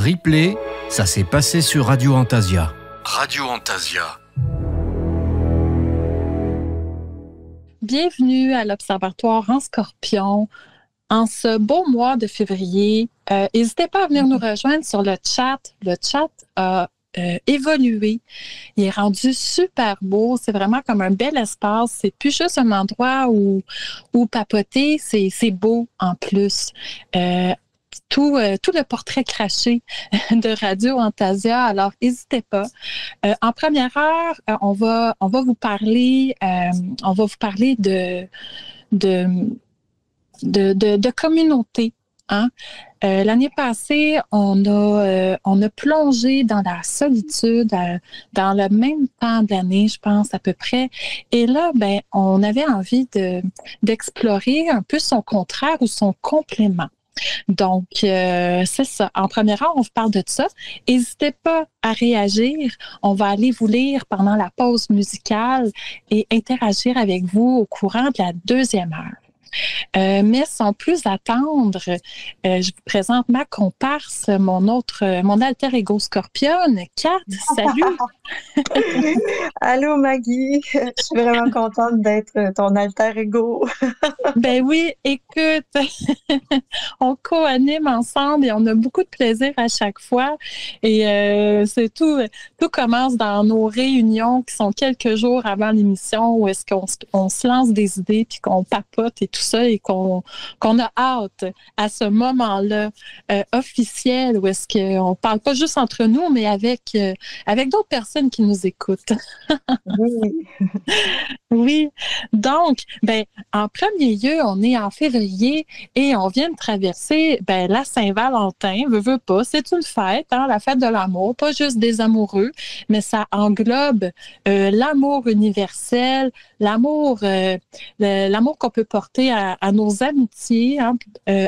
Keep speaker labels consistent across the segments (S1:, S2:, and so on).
S1: Replay, ça s'est passé sur Radio Antasia. Radio Antasia.
S2: Bienvenue à l'Observatoire en Scorpion. En ce beau mois de février, n'hésitez pas à venir nous rejoindre sur le chat. Le chat a évolué. Il est rendu super beau. C'est vraiment comme un bel espace. C'est plus juste un endroit où papoter. C'est beau en plus. Tout le portrait craché de Radio Antasia. Alors, n'hésitez pas. En première heure, on va vous parler de communauté. Hein? L'année passée, on a plongé dans la solitude dans le même temps de l'année, je pense, à peu près. Et là, on avait envie d'explorer un peu son contraire ou son complément. Donc, c'est ça. En première heure, on vous parle de ça. N'hésitez pas à réagir. On va aller vous lire pendant la pause musicale et interagir avec vous au courant de la deuxième heure. Mais sans plus attendre, je vous présente ma comparse, mon alter ego scorpionne. Kat, salut!
S3: Allô Maggie, je suis vraiment contente d'être ton alter ego.
S2: Ben oui, écoute, on co-anime ensemble et on a beaucoup de plaisir à chaque fois. Et c'est tout commence dans nos réunions qui sont quelques jours avant l'émission où est-ce qu'on se lance des idées puis qu'on papote et tout ça et qu'on a hâte à ce moment-là officiel où est-ce qu'on parle pas juste entre nous, mais avec d'autres personnes qui nous écoutent.
S3: Oui.
S2: Oui. Donc, en premier lieu, on est en février et on vient de traverser la Saint-Valentin. Veux pas, c'est une fête, hein, la fête de l'amour, pas juste des amoureux, mais ça englobe l'amour universel, l'amour qu'on peut porter à nos amitiés, hein,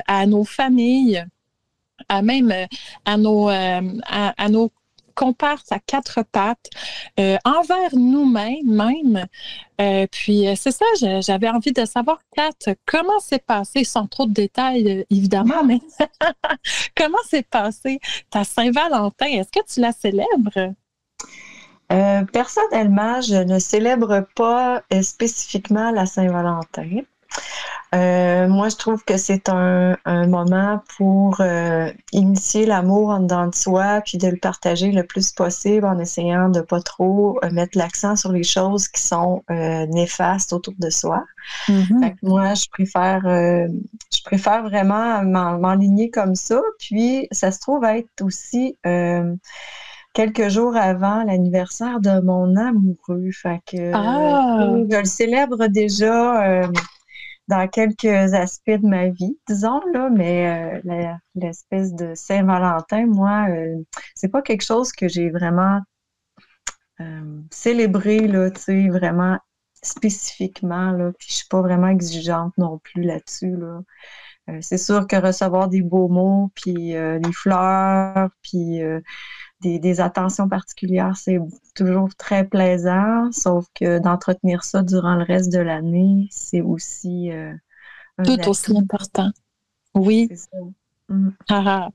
S2: à nos familles, à nos comparses à quatre pattes, envers nous-mêmes même. Puis c'est ça, j'avais envie de savoir, Kat, comment s'est passé, sans trop de détails évidemment, mais comment s'est passé ta Saint-Valentin? Est-ce que tu la célèbres?
S3: Personnellement, je ne célèbre pas spécifiquement la Saint-Valentin. Moi, je trouve que c'est un moment pour initier l'amour en dedans de soi, puis de le partager le plus possible en essayant de pas trop mettre l'accent sur les choses qui sont néfastes autour de soi. Mm-hmm. Fait que moi, je préfère vraiment m'enligner comme ça. Puis, ça se trouve être aussi quelques jours avant l'anniversaire de mon amoureux. Fait que je le célèbre déjà dans quelques aspects de ma vie, disons, là, mais l'espèce de Saint-Valentin, moi, c'est pas quelque chose que j'ai vraiment célébré, là, tu sais, vraiment spécifiquement, là, puis je suis pas vraiment exigeante non plus là-dessus, là. C'est sûr que recevoir des beaux mots, puis des fleurs, puis des attentions particulières, c'est toujours très plaisant, sauf que d'entretenir ça durant le reste de l'année, c'est aussi
S2: tout aussi important. Oui.
S3: C'est ça.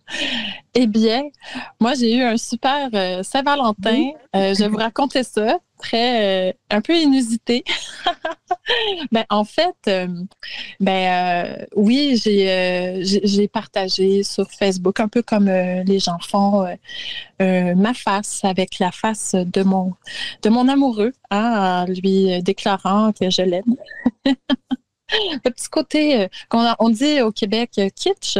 S2: Eh bien, moi, j'ai eu un super Saint-Valentin. Je vais vous raconter ça, un peu inusité. En fait, oui, j'ai partagé sur Facebook, un peu comme les gens font, ma face avec la face de mon amoureux, hein, en lui déclarant que je l'aime. Le petit côté on dit au Québec kitsch.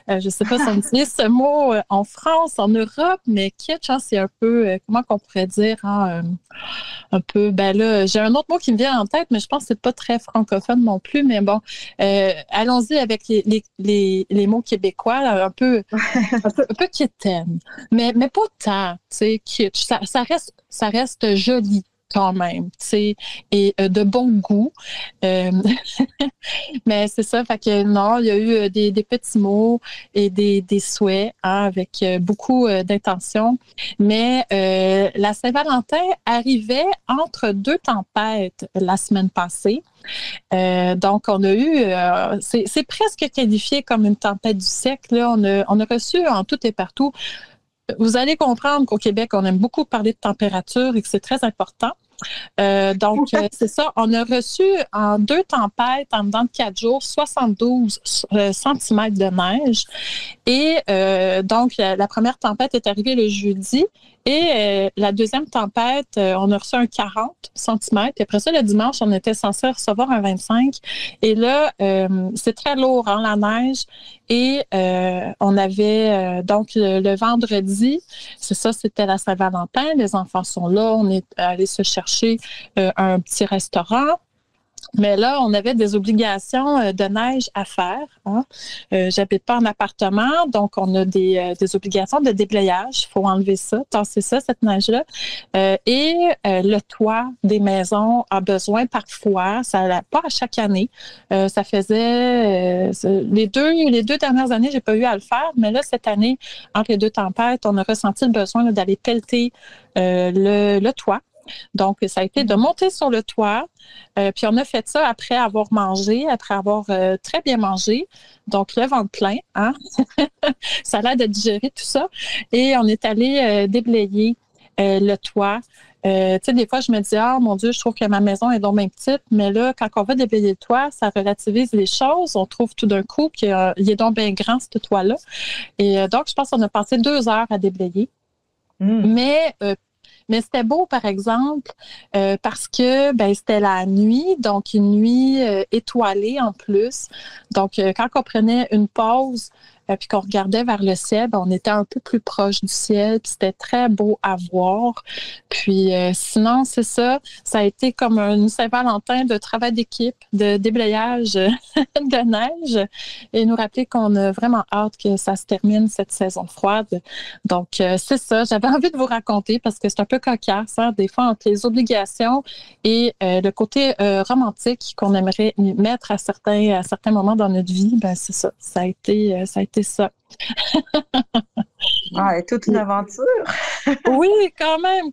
S2: Je ne sais pas si on utilise ce mot en France, en Europe, mais kitsch, hein, c'est un peu, comment qu'on pourrait dire, hein, un peu, là, j'ai un autre mot qui me vient en tête, mais je pense que c'est pas très francophone non plus, mais bon, allons-y avec les mots québécois, là, un peu quétaine, mais pas tant, tu sais, kitsch, ça reste joli quand même, tu sais, et de bon goût. Mais c'est ça, fait que non, il y a eu des petits mots et des souhaits, hein, avec beaucoup d'intention. Mais la Saint-Valentin arrivait entre deux tempêtes la semaine passée. Donc, on a eu, c'est presque qualifié comme une tempête du siècle. Là. On a reçu en tout et partout vous allez comprendre qu'au Québec, on aime beaucoup parler de température et que c'est très important. Donc, c'est ça. On a reçu en 2 tempêtes, en dedans de 4 jours, 72 centimètres de neige. Et donc, la première tempête est arrivée le jeudi. Et la deuxième tempête, on a reçu un 40 centimètres. Et après ça, le dimanche, on était censé recevoir un 25. Et là, c'est très lourd, hein, la neige. Et on avait donc le vendredi, c'est ça, c'était la Saint-Valentin. Les enfants sont là. On est allé se chercher un petit restaurant. Mais là, on avait des obligations de neige à faire. Hein. J'habite pas en appartement, donc on a des obligations de déblayage. Il faut enlever ça, tasser ça, cette neige-là. Et le toit des maisons a besoin parfois, pas à chaque année. Ça faisait les deux dernières années, j'ai pas eu à le faire, mais là, cette année, entre les 2 tempêtes, on a ressenti le besoin là, d'aller pelleter le toit. Donc, ça a été de monter sur le toit. Puis, on a fait ça après avoir mangé, après avoir très bien mangé. Donc, le ventre plein, hein? Ça a l'air de digérer tout ça. Et on est allé déblayer le toit. Tu sais, des fois, je me dis, ah, mon Dieu, je trouve que ma maison est donc bien petite. Mais là, quand on va déblayer le toit, ça relativise les choses. On trouve tout d'un coup qu'il est donc bien grand, ce toit-là. Et donc, je pense qu'on a passé 2 heures à déblayer. Mais c'était beau, par exemple, parce que c'était la nuit, donc une nuit étoilée en plus. Donc, quand on prenait une pause puis qu'on regardait vers le ciel, on était un peu plus proche du ciel, puis c'était très beau à voir. Puis sinon, c'est ça, ça a été comme une Saint-Valentin de travail d'équipe, de déblayage de neige, et nous rappeler qu'on a vraiment hâte que ça se termine, cette saison froide. Donc, c'est ça, j'avais envie de vous raconter parce que c'est un peu cocasse, hein, des fois, entre les obligations et le côté romantique qu'on aimerait mettre à certains moments dans notre vie, c'est ça, ça a été ça.
S3: Ah, et toute une aventure.
S2: Oui, quand même.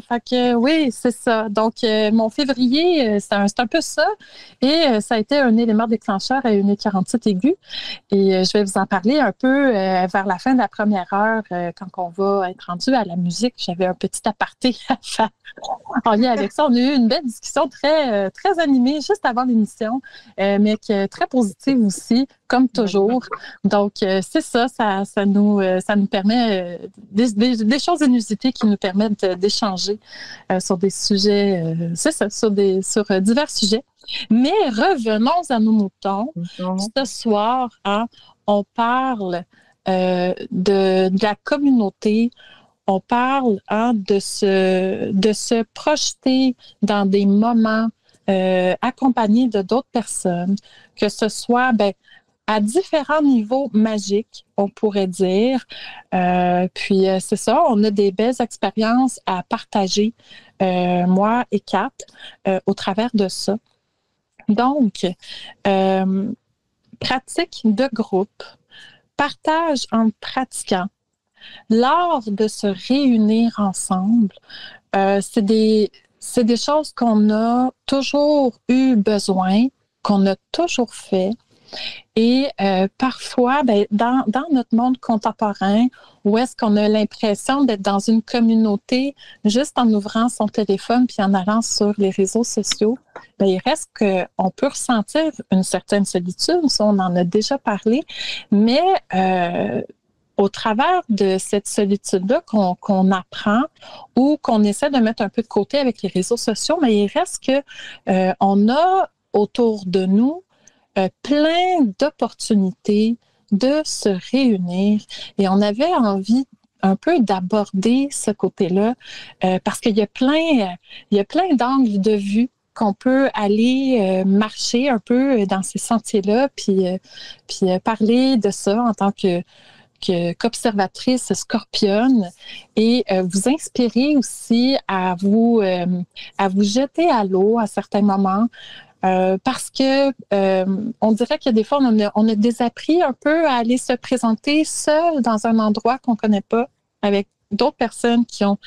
S2: Fait que oui, c'est ça. Donc, mon février, c'est un peu ça. Et ça a été un élément déclencheur à une 1h47 aiguë. Et je vais vous en parler un peu vers la fin de la première heure, quand on va être rendu à la musique. J'avais un petit aparté à faire en lien avec ça. On a eu une belle discussion très, très animée juste avant l'émission, mais très positive aussi, comme toujours. Donc, c'est ça, ça nous permet des choses inusitées qui nous permettent d'échanger sur des sujets, c'est ça, sur divers sujets. Mais revenons à nos moutons. Ce soir, hein, on parle de la communauté. On parle de se projeter dans des moments accompagnés de d'autres personnes, que ce soit à différents niveaux magiques, on pourrait dire. Puis c'est ça, on a des belles expériences à partager, moi et Kat, au travers de ça. Donc, pratique de groupe, partage en pratiquant, l'art de se réunir ensemble, c'est des choses qu'on a toujours eu besoin, qu'on a toujours fait. Et parfois, dans notre monde contemporain, où est-ce qu'on a l'impression d'être dans une communauté juste en ouvrant son téléphone puis en allant sur les réseaux sociaux, il reste qu'on peut ressentir une certaine solitude, ça on en a déjà parlé, mais au travers de cette solitude-là qu'on apprend ou qu'on essaie de mettre un peu de côté avec les réseaux sociaux, mais il reste on a autour de nous plein d'opportunités de se réunir et on avait envie un peu d'aborder ce côté-là parce qu'il y a plein d'angles de vue qu'on peut aller marcher un peu dans ces sentiers-là puis parler de ça en tant qu'observatrice scorpionne et vous inspirer aussi à vous jeter à l'eau à certains moments. Parce que on dirait que des fois, on a désappris un peu à aller se présenter seul dans un endroit qu'on ne connaît pas, avec d'autres personnes qui ont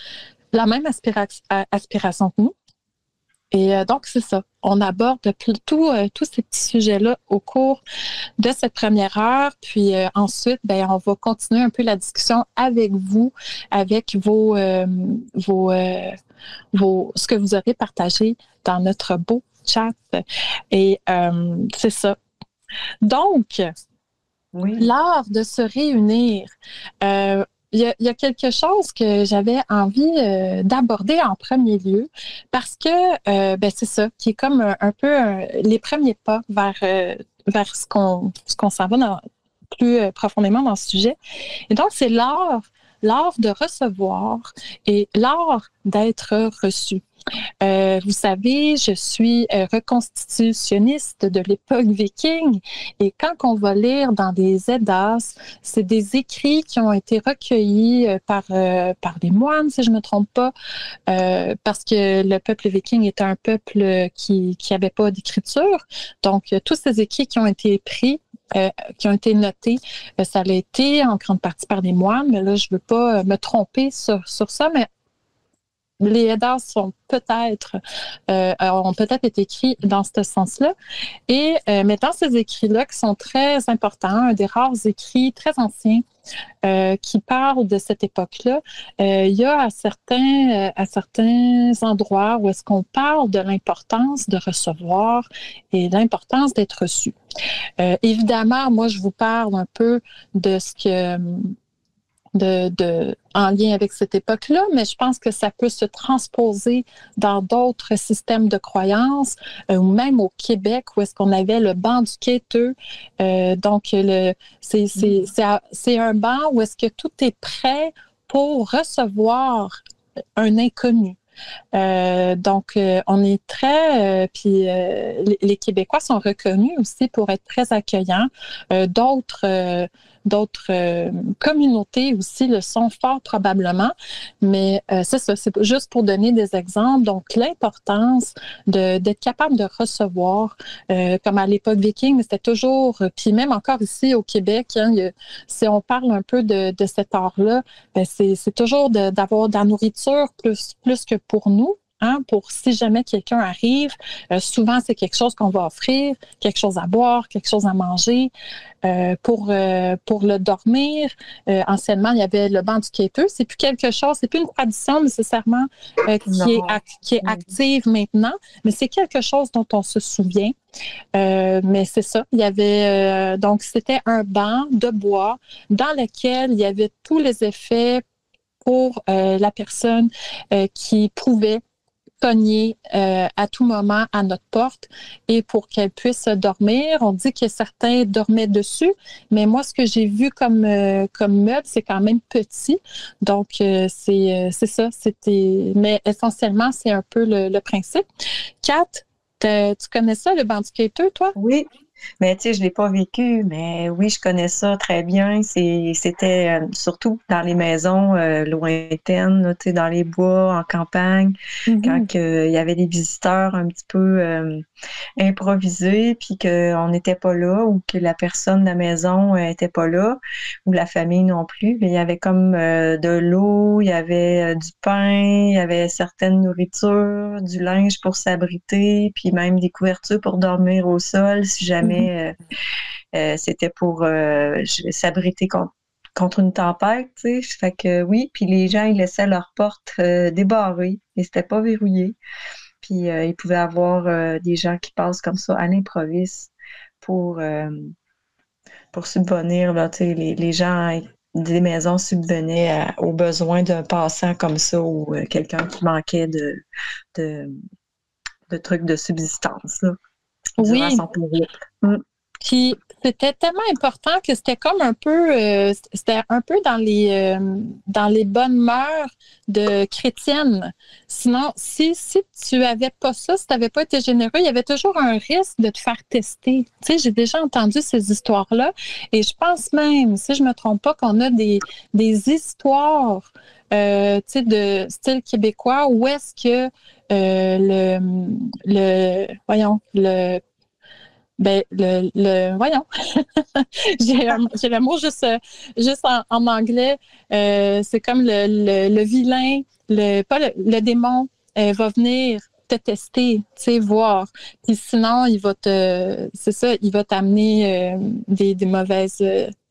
S2: la même aspiration que nous. Et donc, c'est ça. On aborde tous ces petits sujets-là au cours de cette première heure. Puis ensuite, ben, on va continuer un peu la discussion avec vous, avec ce que vous aurez partagé dans notre beau chat. Et c'est ça. Donc, l'art de se réunir. Il y a quelque chose que j'avais envie d'aborder en premier lieu parce que ben c'est ça qui est comme un peu les premiers pas vers ce qu'on s'en va plus profondément dans ce sujet. Et donc c'est l'art de recevoir et l'art d'être reçu. Vous savez, je suis reconstitutionniste de l'époque viking et quand on va lire dans des Eddas, c'est des écrits qui ont été recueillis par des moines, si je me trompe pas, parce que le peuple viking était un peuple qui avait pas d'écriture. Donc, tous ces écrits qui ont été pris, qui ont été notés, ça a été en grande partie par des moines, mais là, je veux pas me tromper sur ça, mais les Eddas ont peut-être été écrits dans ce sens-là. Et mais dans ces écrits-là, qui sont très importants, un des rares écrits très anciens qui parlent de cette époque-là, il y a à certains endroits où est-ce qu'on parle de l'importance de recevoir et l'importance d'être reçu. Évidemment, moi, je vous parle un peu de ce que en lien avec cette époque-là, mais je pense que ça peut se transposer dans d'autres systèmes de croyances, ou même au Québec, où est-ce qu'on avait le banc du quêteux. Donc, c'est un banc où est-ce que tout est prêt pour recevoir un inconnu. Donc, on est très... puis les Québécois sont reconnus aussi pour être très accueillants. D'autres communautés aussi le sont fort probablement. Mais c'est ça, c'est juste pour donner des exemples. Donc, l'importance d'être capable de recevoir, comme à l'époque viking, mais c'était toujours... Puis même encore ici au Québec, hein, si on parle un peu de cet art-là, ben c'est toujours d'avoir de la nourriture plus que pour nous. Hein, pour si jamais quelqu'un arrive, souvent c'est quelque chose qu'on va offrir, quelque chose à boire, quelque chose à manger. Pour le dormir, anciennement, il y avait le banc du quêteux. C'est plus quelque chose, c'est plus une tradition nécessairement qui est active maintenant, mais c'est quelque chose dont on se souvient. Mais c'est ça, il y avait donc c'était un banc de bois dans lequel il y avait tous les effets pour la personne qui pouvait cogner à tout moment à notre porte et pour qu'elle puisse dormir. On dit que certains dormaient dessus, mais moi, ce que j'ai vu comme meuble, c'est quand même petit. Donc, c'est ça. Mais essentiellement, c'est un peu le principe. Kat, tu connais ça, le banc du quêteux, toi?
S3: Oui. Mais tu sais, je l'ai pas vécu, mais oui, je connais ça très bien. C'était surtout dans les maisons lointaines, là, tu sais, dans les bois, en campagne, quand il y avait des visiteurs un petit peu improvisés, puis qu'on n'était pas là, ou que la personne de la maison était pas là, ou la famille non plus. Mais il y avait comme de l'eau, il y avait du pain, il y avait certaines nourritures, du linge pour s'abriter, puis même des couvertures pour dormir au sol, si jamais c'était pour s'abriter contre une tempête, tu sais. Fait que oui, puis les gens, ils laissaient leurs portes débarrées et c'était pas verrouillé. Puis ils pouvaient avoir des gens qui passent comme ça à l'improviste pour subvenir, là, tu sais, les gens des maisons subvenaient aux besoins d'un passant comme ça ou quelqu'un qui manquait de trucs de subsistance, là.
S2: Oui.
S3: Son périple.
S2: Puis c'était tellement important que c'était comme un peu dans les bonnes mœurs de chrétienne. Sinon, si tu avais pas ça, si tu n'avais pas été généreux, il y avait toujours un risque de te faire tester. Tu sais, j'ai déjà entendu ces histoires-là et je pense même, si je me trompe pas, qu'on a des histoires tu sais, de style québécois où est-ce que voyons, j'ai le mot juste en anglais. C'est comme le vilain, pas le démon va venir te tester, tu sais, voir. Puis sinon, il va t'amener des mauvaises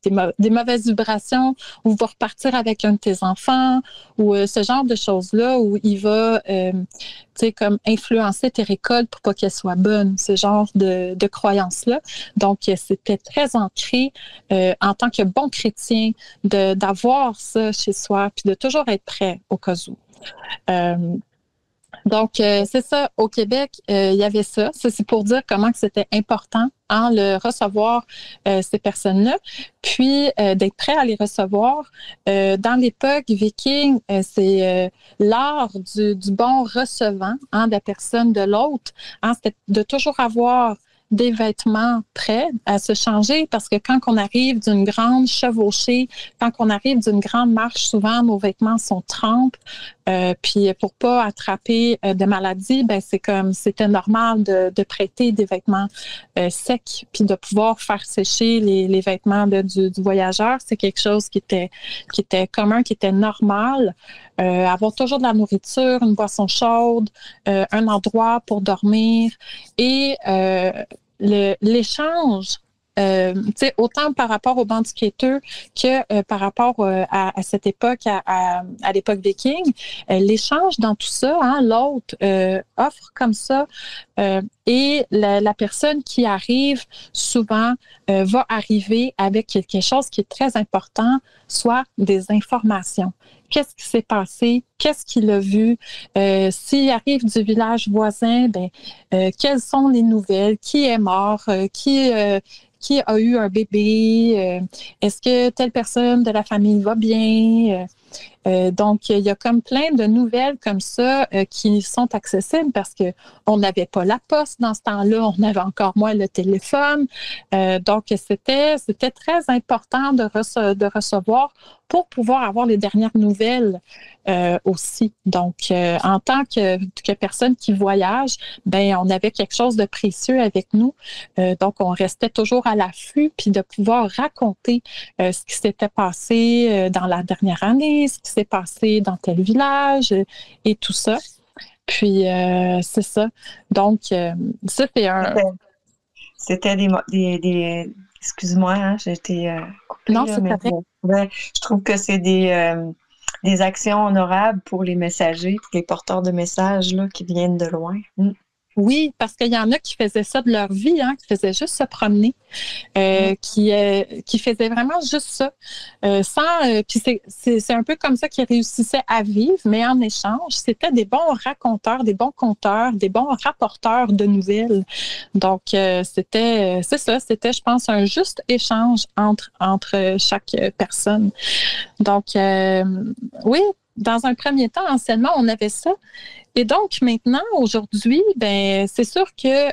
S2: des mauvaises vibrations, ou va repartir avec un de tes enfants, ou ce genre de choses-là, où il va, tu sais, comme influencer tes récoltes pour pas qu'elles soient bonnes, ce genre de croyances-là. Donc, c'était très ancré en tant que bon chrétien d'avoir ça chez soi, puis de toujours être prêt au cas où. Donc, c'est ça. Au Québec, il y avait ça. Ça, c'est pour dire comment que c'était important de recevoir ces personnes-là, puis d'être prêt à les recevoir. Dans l'époque viking, c'est l'art du bon recevant de la personne de l'autre. C'était de toujours avoir des vêtements prêts à se changer, parce que quand on arrive d'une grande chevauchée, quand on arrive d'une grande marche, souvent nos vêtements sont trempes, puis pour pas attraper de maladies, ben c'était normal de prêter des vêtements secs, puis de pouvoir faire sécher les vêtements du voyageur. C'est quelque chose qui était commun, qui était normal. Avoir toujours de la nourriture, une boisson chaude, un endroit pour dormir, et l'échange, autant par rapport aux bandiqueteux que par rapport à cette époque, à l'époque viking, l'échange dans tout ça, l'autre offre comme ça, et la personne qui arrive souvent va arriver avec quelque chose qui est très important, soit des informations. Qu'est-ce qui s'est passé? Qu'est-ce qu'il a vu? S'il arrive du village voisin, quelles sont les nouvelles? Qui est mort? Qui a eu un bébé? Est-ce que telle personne de la famille va bien? Donc, il y a comme plein de nouvelles comme ça qui sont accessibles, parce qu'on n'avait pas la poste dans ce temps-là, on avait encore moins le téléphone. Donc, c'était très important de recevoir pour pouvoir avoir les dernières nouvelles aussi. Donc, en tant que personne qui voyage, on avait quelque chose de précieux avec nous. Donc, on restait toujours à l'affût, puis de pouvoir raconter ce qui s'était passé dans la dernière année, ce qui s'est passé dans tel village et tout ça. Puis, c'est ça. Donc, ça, c'est un...
S3: C'était des excuse-moi, j'ai été coupée.
S2: Non,
S3: là,
S2: c'est correct.
S3: Je trouve que c'est des actions honorables pour les messagers, pour les porteurs de messages là, qui viennent de loin.
S2: Oui, parce qu'il y en a qui faisaient ça de leur vie, qui faisaient juste se promener, qui faisaient vraiment juste ça, puis c'est un peu comme ça qu'ils réussissaient à vivre, mais en échange, c'était des bons raconteurs, des bons conteurs, des bons rapporteurs de nouvelles. Donc, c'était, je pense, un juste échange entre chaque personne. Donc, oui, dans un premier temps, anciennement, on avait ça. Et donc, maintenant, aujourd'hui, c'est sûr que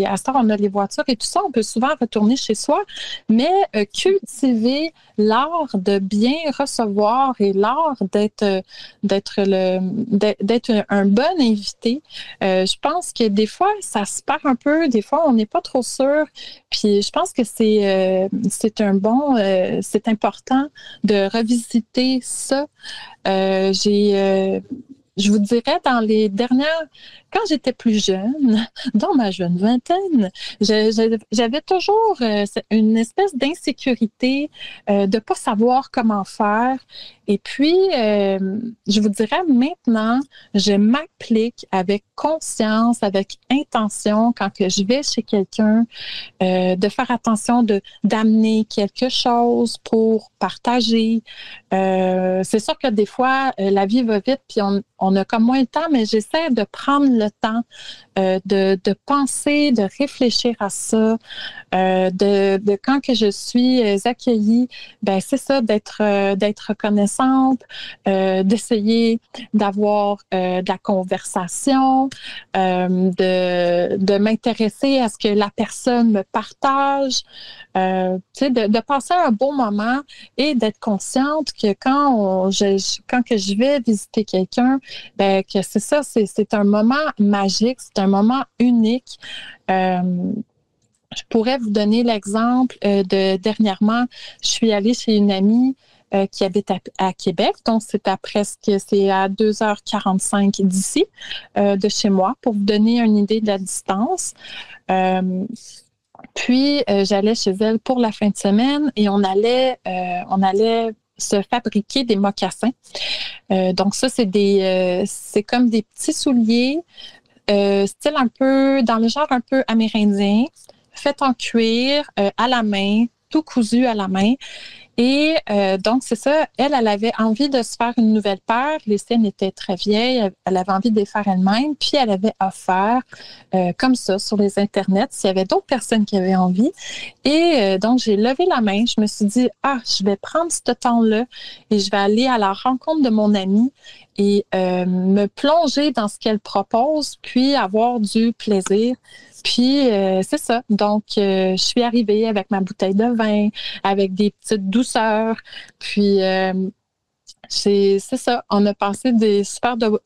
S2: à ce temps, on a les voitures et tout ça, on peut souvent retourner chez soi, mais cultiver l'art de bien recevoir et l'art d'être un bon invité. Je pense que des fois, ça se perd un peu, des fois, on n'est pas trop sûr. Puis, je pense que c'est important de revisiter ça. Je vous dirais, quand j'étais plus jeune, dans ma jeune vingtaine, j'avais toujours une espèce d'insécurité de ne pas savoir comment faire. Et puis, je vous dirais maintenant, je m'applique avec conscience, avec intention, quand que je vais chez quelqu'un, de faire attention d'amener quelque chose pour partager. C'est sûr que des fois, la vie va vite, puis on a comme moins de temps, mais j'essaie de prendre le temps de penser, de réfléchir à ça, de quand que je suis accueillie, c'est ça, d'être reconnaissante, d'essayer d'avoir de la conversation, de m'intéresser à ce que la personne me partage, de passer un bon moment et d'être consciente que quand que je vais visiter quelqu'un, que c'est ça, c'est un moment magique, c'est un moment unique. Je pourrais vous donner l'exemple de dernièrement, je suis allée chez une amie qui habite à Québec. Donc, c'est à 2h45 d'ici, de chez moi, pour vous donner une idée de la distance. Puis, j'allais chez elle pour la fin de semaine et on allait se fabriquer des mocassins. Donc, ça, c'est comme des petits souliers, style un peu, dans le genre un peu amérindien, fait en cuir, à la main, tout cousu à la main. Et donc, c'est ça, elle avait envie de se faire une nouvelle paire. Les siennes étaient très vieilles. Elle avait envie de les faire elle-même. Puis, elle avait offert comme ça sur les internets s'il y avait d'autres personnes qui avaient envie. Et donc, j'ai levé la main. Je me suis dit, je vais prendre ce temps-là et je vais aller à la rencontre de mon amie et me plonger dans ce qu'elle propose, puis avoir du plaisir. Puis, c'est ça. Donc, je suis arrivée avec ma bouteille de vin, avec des petites douceurs. Puis, c'est ça. On a passé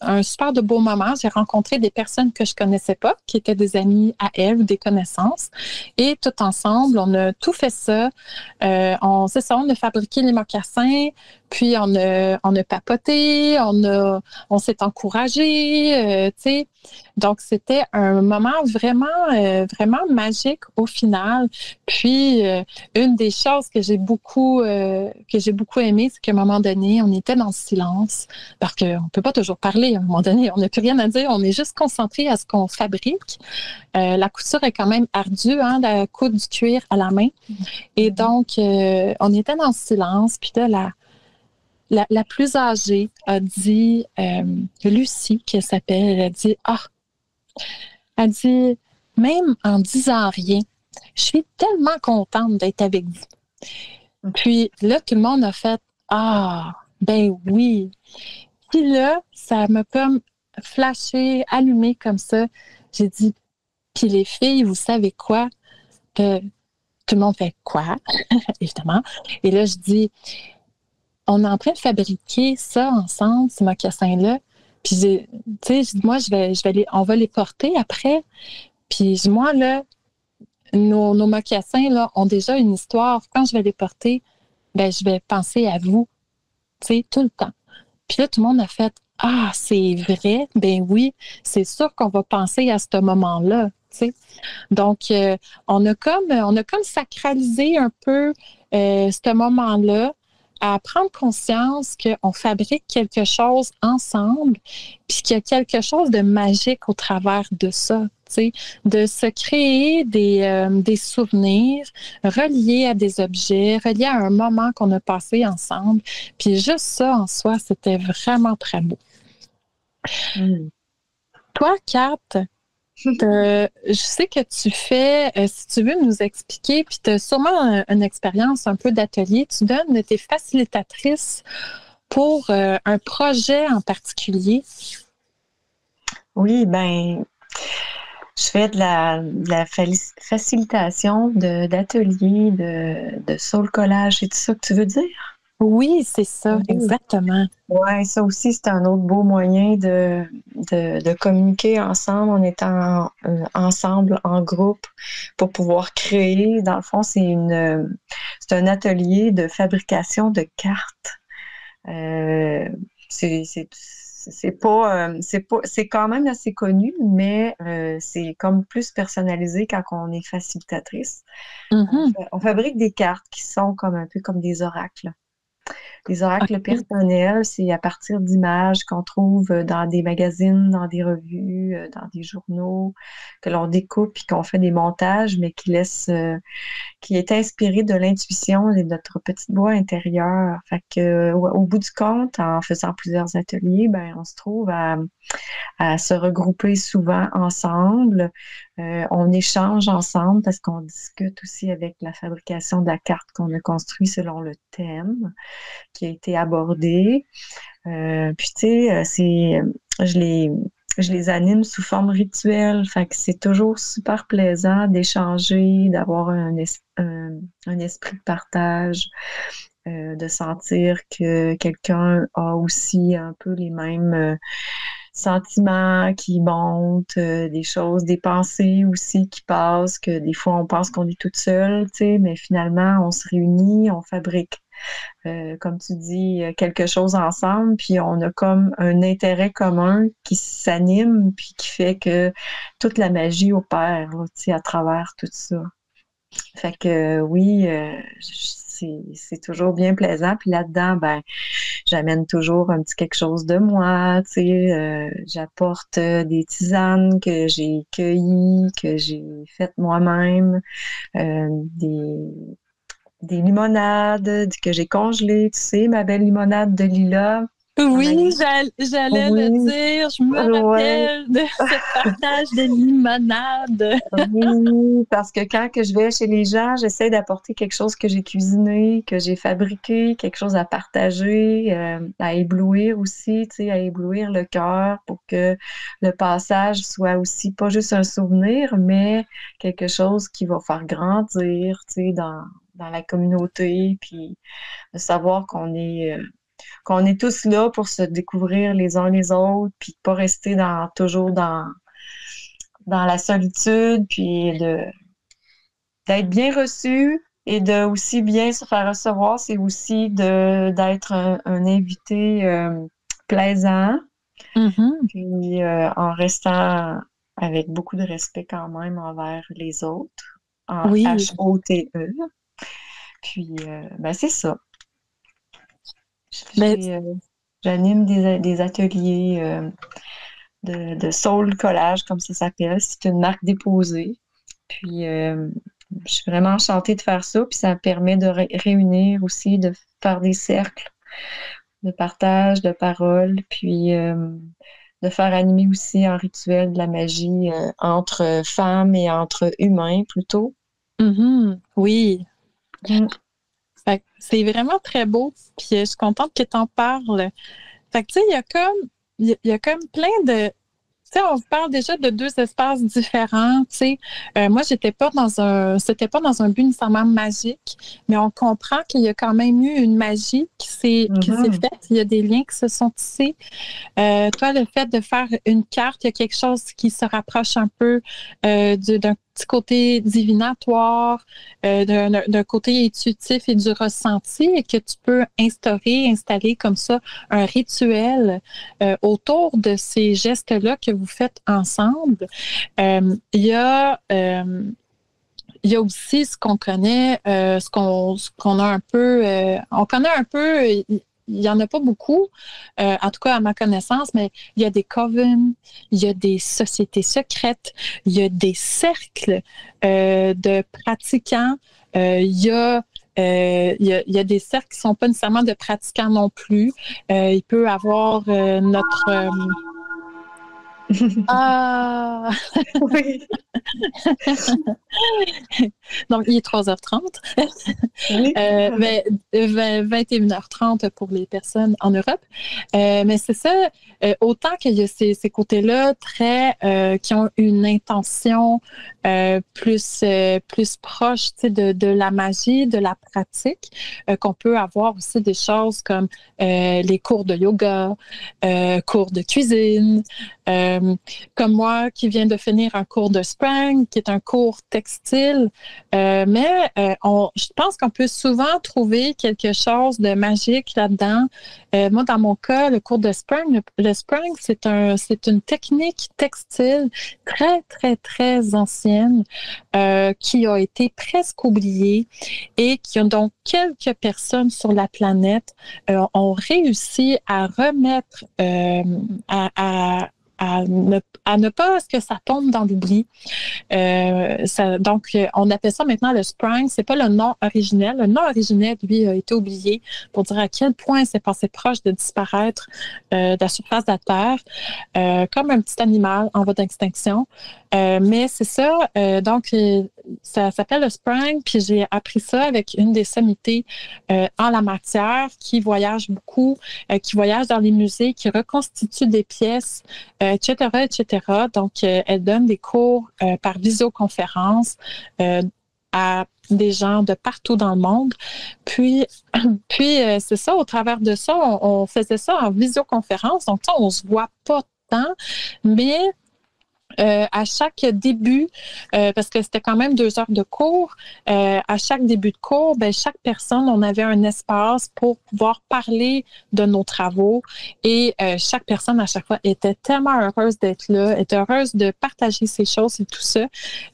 S2: un super de beaux moments. J'ai rencontré des personnes que je connaissais pas, qui étaient des amis à elle ou des connaissances. Et tout ensemble, on a tout fait ça. On a fabriqué les mocassins. Puis, on a papoté. On s'est encouragé, tu sais. Donc, c'était un moment vraiment, vraiment magique au final. Puis, une des choses que j'ai beaucoup aimé, c'est qu'à un moment donné, on était dans le silence parce qu'on peut pas toujours parler. À un moment donné, on n'a plus rien à dire. On est juste concentré à ce qu'on fabrique. La couture est quand même ardue, hein, la coudre du cuir à la main. Et donc, on était dans le silence. Puis là, la plus âgée a dit, Lucie, qu'elle s'appelle, elle dit, même en disant rien, je suis tellement contente d'être avec vous. Puis là, tout le monde a fait, ben oui. Puis là, ça m'a comme flashé, allumé comme ça. J'ai dit, puis les filles, vous savez quoi? Que tout le monde fait quoi? Évidemment. Et là, je dis, on est en train de fabriquer ça ensemble, ces mocassins-là. Puis, tu sais, moi, on va les porter après. Puis, moi, là, nos mocassins, là, ont déjà une histoire. Quand je vais les porter, ben, je vais penser à vous, tu sais, tout le temps. Puis là, tout le monde a fait, c'est vrai? Ben oui, c'est sûr qu'on va penser à ce moment-là, tu sais. Donc, on a comme sacralisé un peu ce moment-là, à prendre conscience qu'on fabrique quelque chose ensemble, puis qu'il y a quelque chose de magique au travers de ça, tu sais, de se créer des souvenirs reliés à des objets, reliés à un moment qu'on a passé ensemble. Puis juste ça, en soi, c'était vraiment très beau. Toi, Kat, je sais que tu fais, si tu veux nous expliquer, puis tu as sûrement une expérience un peu d'atelier, tu donnes tes facilitatrices pour un projet en particulier.
S3: Oui, ben, je fais de la facilitation d'ateliers, de soul collage, c'est ça que tu veux dire?
S2: Oui, c'est ça, exactement.
S3: Oui, ça aussi, c'est un autre beau moyen de communiquer ensemble en étant ensemble, en groupe, pour pouvoir créer. Dans le fond, c'est un atelier de fabrication de cartes. C'est quand même assez connu, mais c'est comme plus personnalisé quand on est facilitatrice. On fabrique des cartes qui sont un peu comme des oracles. Les oracles personnels, c'est à partir d'images qu'on trouve dans des magazines, dans des revues, dans des journaux, que l'on découpe et qu'on fait des montages, mais qui est inspiré de l'intuition et de notre petite voix intérieure. Fait que, au bout du compte, en faisant plusieurs ateliers, ben, on se trouve à se regrouper souvent ensemble. On échange ensemble parce qu'on discute aussi avec la fabrication de la carte qu'on a construite selon le thème qui a été abordé. Puis, tu sais, je les anime sous forme rituelle. Fait que c'est toujours super plaisant d'échanger, d'avoir un esprit de partage, de sentir que quelqu'un a aussi un peu les mêmes sentiments qui montent, des choses, des pensées aussi qui passent, que des fois on pense qu'on est toute seule, tu sais, mais finalement on se réunit, on fabrique comme tu dis, quelque chose ensemble, puis on a comme un intérêt commun qui s'anime, puis qui fait que toute la magie opère, là, tu sais, à travers tout ça. Fait que oui, c'est toujours bien plaisant. Puis là-dedans, ben, j'amène toujours un petit quelque chose de moi, tu sais, j'apporte des tisanes que j'ai cueillies, que j'ai faites moi-même, des limonades que j'ai congelées, tu sais, ma belle limonade de lilas.
S2: Oui, j'allais le
S3: Oui,
S2: dire. Je me
S3: ouais.
S2: rappelle de ce partage de limonade.
S3: Oui, parce que quand que je vais chez les gens, j'essaie d'apporter quelque chose que j'ai cuisiné, que j'ai fabriqué, quelque chose à partager, à éblouir aussi, tu sais, à éblouir le cœur pour que le passage soit aussi pas juste un souvenir, mais quelque chose qui va faire grandir, tu sais, dans la communauté, puis de savoir qu'on est tous là pour se découvrir les uns les autres, puis de pas rester toujours dans la solitude, puis d'être bien reçu et de aussi bien se faire recevoir, c'est aussi d'être un invité plaisant,
S2: Mhm.
S3: puis en restant avec beaucoup de respect quand même envers les autres, en
S2: Oui,
S3: HOTE. Puis, ben c'est ça.
S2: mais
S3: J'ai, j'anime des ateliers de soul collage, comme ça s'appelle. C'est une marque déposée. Puis, je suis vraiment enchantée de faire ça. Puis, ça me permet de réunir aussi, de faire des cercles de partage, de parole. Puis, de faire animer aussi un rituel de la magie entre femmes et entre humains plutôt.
S2: oui.
S3: Mm.
S2: Fait que c'est vraiment très beau. Puis je suis contente que tu en parles. Fait que tu sais, il y a comme plein de. Tu sais, on parle déjà de deux espaces différents. Tu sais, moi, c'était pas dans un but nécessairement magique, mais on comprend qu'il y a quand même eu une magie qui s'est
S3: Mhm.
S2: faite. Il y a des liens qui se sont tissés. Toi, le fait de faire une carte, il y a quelque chose qui se rapproche un peu d'un petit côté divinatoire, d'un côté intuitif et du ressenti, et que tu peux installer comme ça un rituel autour de ces gestes-là que vous faites ensemble. Il y a aussi ce qu'on connaît, ce qu'on a un peu, on connaît un peu, il y en a pas beaucoup, en tout cas à ma connaissance, mais il y a des covens, il y a des sociétés secrètes, il y a des cercles de pratiquants, il y a des cercles qui sont pas nécessairement de pratiquants non plus. Il peut avoir notre ah
S3: Oui,
S2: donc il est 3h30.
S3: oui.
S2: 21h30 pour les personnes en Europe. Mais c'est ça, autant qu'il y a ces côtés-là très qui ont une intention plus proche de la magie, de la pratique, qu'on peut avoir aussi des choses comme les cours de yoga, cours de cuisine, comme moi qui viens de finir un cours de Sprang, qui est un cours textile, mais je pense qu'on peut souvent trouver quelque chose de magique là-dedans. Moi, dans mon cas, le cours de Sprang, le Sprang, c'est une technique textile très, très, très ancienne qui a été presque oubliée et qui ont donc quelques personnes sur la planète ont réussi à remettre à ne pas ce que ça tombe dans l'oubli. Donc, on appelle ça maintenant le Sprang. C'est pas le nom originel. Le nom originel, lui, a été oublié pour dire à quel point c'est passé proche de disparaître de la surface de la Terre, comme un petit animal en voie d'extinction. Mais c'est ça. Donc, ça s'appelle le Sprang. Puis j'ai appris ça avec une des sommités en la matière qui voyage beaucoup, qui voyage dans les musées, qui reconstitue des pièces, etc., etc. Donc, elle donne des cours par visioconférence à des gens de partout dans le monde. Puis c'est ça, au travers de ça, on faisait ça en visioconférence. Donc, on se voit pas tant, mais À chaque début, parce que c'était quand même 2 heures de cours, à chaque début de cours, ben, chaque personne, on avait un espace pour pouvoir parler de nos travaux et chaque personne, à chaque fois, était tellement heureuse d'être là, était heureuse de partager ses choses et tout ça,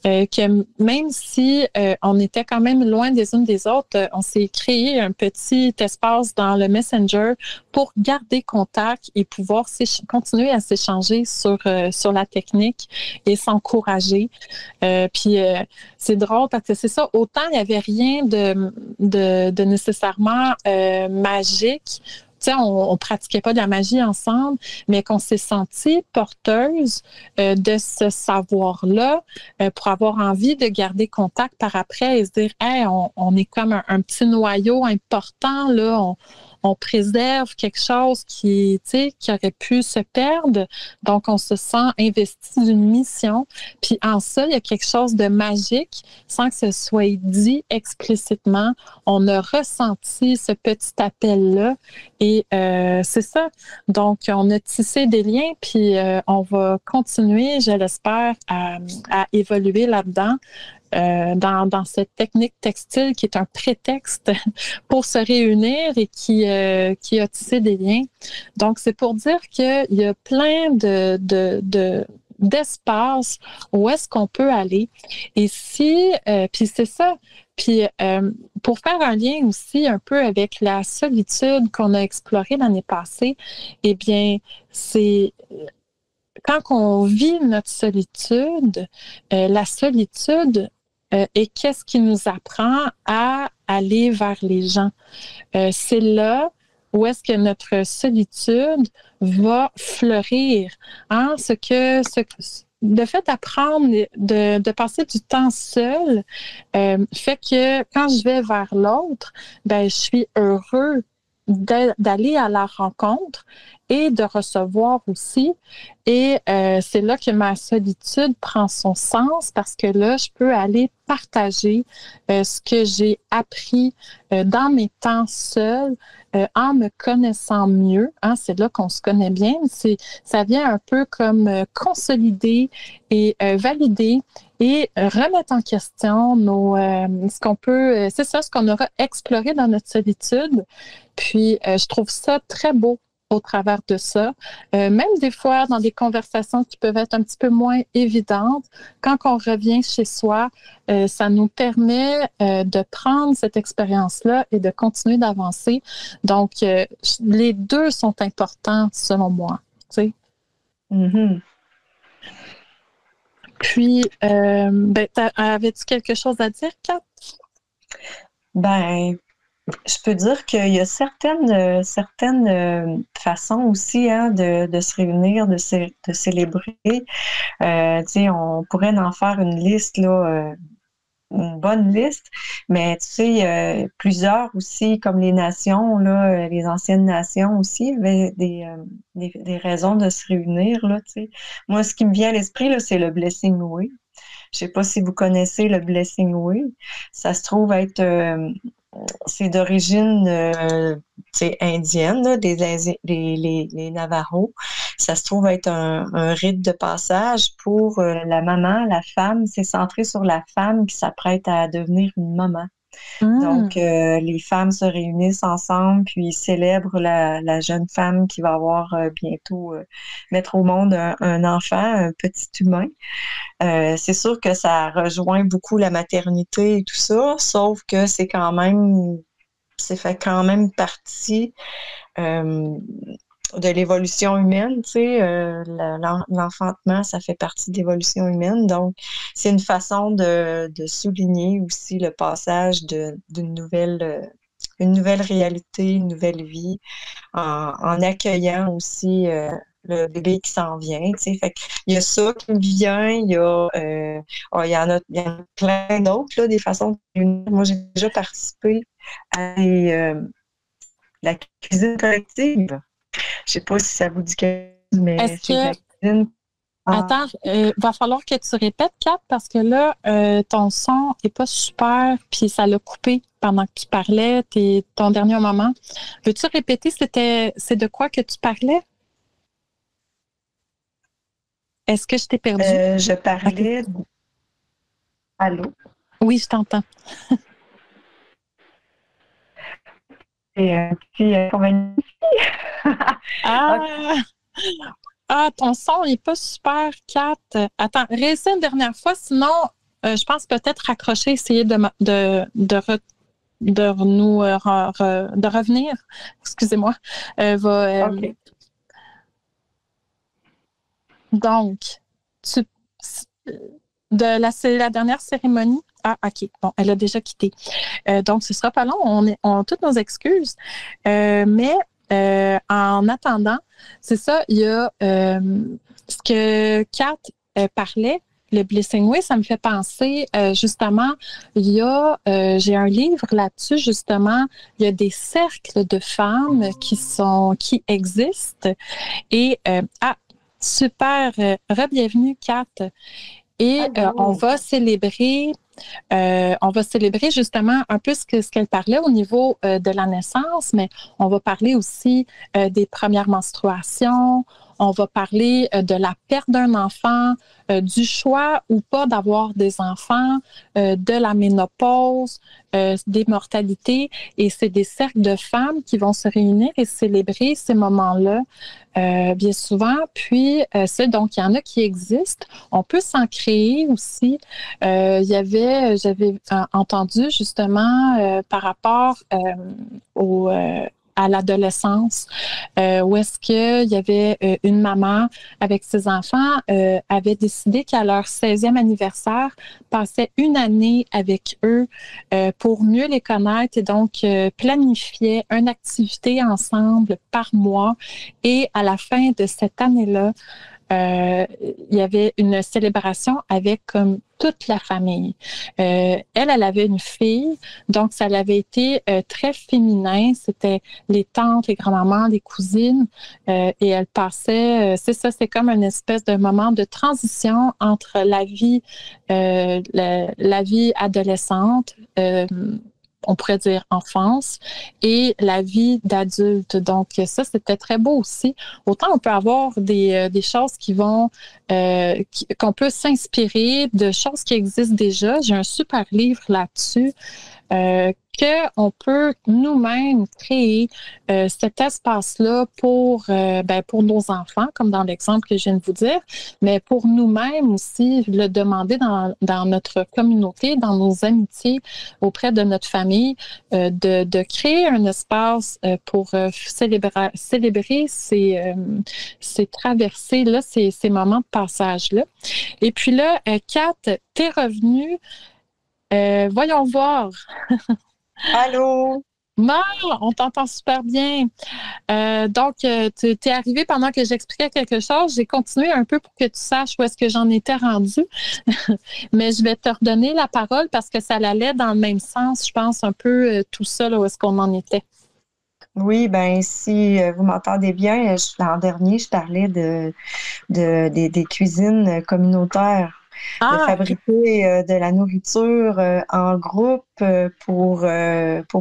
S2: que même si on était quand même loin des unes des autres, on s'est créé un petit espace dans le Messenger pour garder contact et pouvoir continuer à s'échanger sur la technique et s'encourager. Puis c'est drôle parce que c'est ça, autant il n'y avait rien de nécessairement magique. Tu sais, on pratiquait pas de la magie ensemble, mais qu'on s'est senti porteuse de ce savoir-là pour avoir envie de garder contact par après et se dire, hey, on est comme un petit noyau important, là, on préserve quelque chose qui aurait pu se perdre. Donc, on se sent investi d'une mission. Puis en ça, il y a quelque chose de magique, sans que ce soit dit explicitement. On a ressenti ce petit appel-là et c'est ça. Donc, on a tissé des liens, puis on va continuer, je l'espère, à évoluer là-dedans. Dans cette technique textile qui est un prétexte pour se réunir et qui a tissé des liens. Donc, c'est pour dire qu'il y a plein d'espaces où est-ce qu'on peut aller. Et si, puis c'est ça, puis pour faire un lien aussi un peu avec la solitude qu'on a explorée l'année passée, eh bien, c'est quand on vit notre solitude, la solitude et qu'est-ce qui nous apprend à aller vers les gens. C'est là où est-ce que notre solitude va fleurir. Hein? Le fait d'apprendre de passer du temps seul fait que quand je vais vers l'autre, ben je suis heureux d'aller à la rencontre et de recevoir aussi. Et c'est là que ma solitude prend son sens parce que là, je peux aller partager ce que j'ai appris dans mes temps seuls en me connaissant mieux. Hein, c'est là qu'on se connaît bien. Ça vient un peu comme consolider et valider et remettre en question ce qu'on aura exploré dans notre solitude. Puis, je trouve ça très beau au travers de ça. Même des fois, dans des conversations qui peuvent être un petit peu moins évidentes, quand on revient chez soi, ça nous permet de prendre cette expérience-là et de continuer d'avancer. Donc, les deux sont importants selon moi. Tu sais.
S3: Mm-hmm.
S2: Puis, avais-tu quelque chose à dire, Kat?
S3: Ben, je peux dire qu'il y a certaines façons aussi de se réunir, de célébrer. On pourrait en faire une liste, là, une bonne liste, mais tu sais, plusieurs aussi, comme les nations, là, les anciennes nations aussi, avaient des raisons de se réunir, là, tu sais. Moi, ce qui me vient à l'esprit, là, c'est le Blessing Way. Je sais pas si vous connaissez le Blessing Way. Ça se trouve être... c'est d'origine indienne, là, les Navajos. Ça se trouve être un rite de passage pour la maman, la femme. C'est centré sur la femme qui s'apprête à devenir une maman. Donc, les femmes se réunissent ensemble, puis célèbrent la jeune femme qui va avoir bientôt mettre au monde un enfant, un petit humain. C'est sûr que ça rejoint beaucoup la maternité et tout ça, sauf que c'est fait quand même partie de l'évolution humaine, tu sais, l'enfantement, ça fait partie de l'évolution humaine. Donc, c'est une façon de souligner aussi le passage d'une nouvelle réalité, une nouvelle vie, en accueillant aussi le bébé qui s'en vient, tu sais. Fait qu'il y a ça qui me vient, il y en a plein d'autres, là, des façons de réunir. Moi, j'ai déjà participé à la cuisine collective. Je sais pas si ça vous dit quelque chose, mais c'est de la cuisine.
S2: Attends, va falloir que tu répètes, Kat, parce que là, ton son est pas super, puis ça l'a coupé pendant que tu parlais, ton dernier moment. Veux-tu répéter, c'est de quoi que tu parlais? Est-ce que je t'ai perdu?
S3: Je parlais...
S2: Okay.
S3: Allô?
S2: Oui, je t'entends.
S3: C'est un petit inconvénient ici.
S2: Ton son n'est pas super, Kat. Attends, réessaie une dernière fois, sinon, je pense peut-être raccrocher, essayer de revenir. Excusez-moi.
S3: OK.
S2: Donc, c'est la dernière cérémonie. Ah, OK. Bon, elle a déjà quitté. Donc, ce sera pas long. On a toutes nos excuses. Mais en attendant, c'est ça, il y a ce que Kat parlait, le Blessing Way, ça me fait penser justement, j'ai un livre là-dessus, justement, il y a des cercles de femmes qui existent. Et, super, re-bienvenue, Kat. Et on va célébrer justement un peu ce qu'elle parlait au niveau de la naissance, mais on va parler aussi des premières menstruations, on va parler de la perte d'un enfant, du choix ou pas d'avoir des enfants, de la ménopause, des mortalités. Et c'est des cercles de femmes qui vont se réunir et célébrer ces moments-là bien souvent. Puis, donc, il y en a qui existent. On peut s'en créer aussi. J'avais entendu justement par rapport à l'adolescence, où est-ce qu'il y avait une maman avec ses enfants avait décidé qu'à leur 16e anniversaire, passait une année avec eux pour mieux les connaître et donc planifiait une activité ensemble par mois. Et à la fin de cette année-là, il y avait une célébration avec comme toute la famille. Elle avait une fille, donc ça avait été très féminin. C'était les tantes, les grands-mamans, les cousines, et elle passait, c'est comme une espèce de moment de transition entre la vie adolescente, on pourrait dire enfance, et la vie d'adulte. Donc, ça, c'était très beau aussi. Autant on peut avoir des choses qu'on peut s'inspirer de choses qui existent déjà. J'ai un super livre là-dessus. Qu'on peut nous-mêmes créer cet espace-là pour nos enfants, comme dans l'exemple que je viens de vous dire, mais pour nous-mêmes aussi, le demander dans notre communauté, dans nos amitiés, auprès de notre famille, de créer un espace pour célébrer ces traversées-là, ces moments de passage-là. Et puis là, Kat, t'es revenue. Voyons voir.
S3: Allô?
S2: Mar, on t'entend super bien. Donc, tu es arrivé pendant que j'expliquais quelque chose. J'ai continué un peu pour que tu saches où est-ce que j'en étais rendue. Mais je vais te redonner la parole parce que ça allait dans le même sens, je pense, un peu tout ça, là, où est-ce qu'on en était.
S3: Oui, ben si vous m'entendez bien, l'an dernier, je parlais des cuisines communautaires. De fabriquer de la nourriture en groupe pour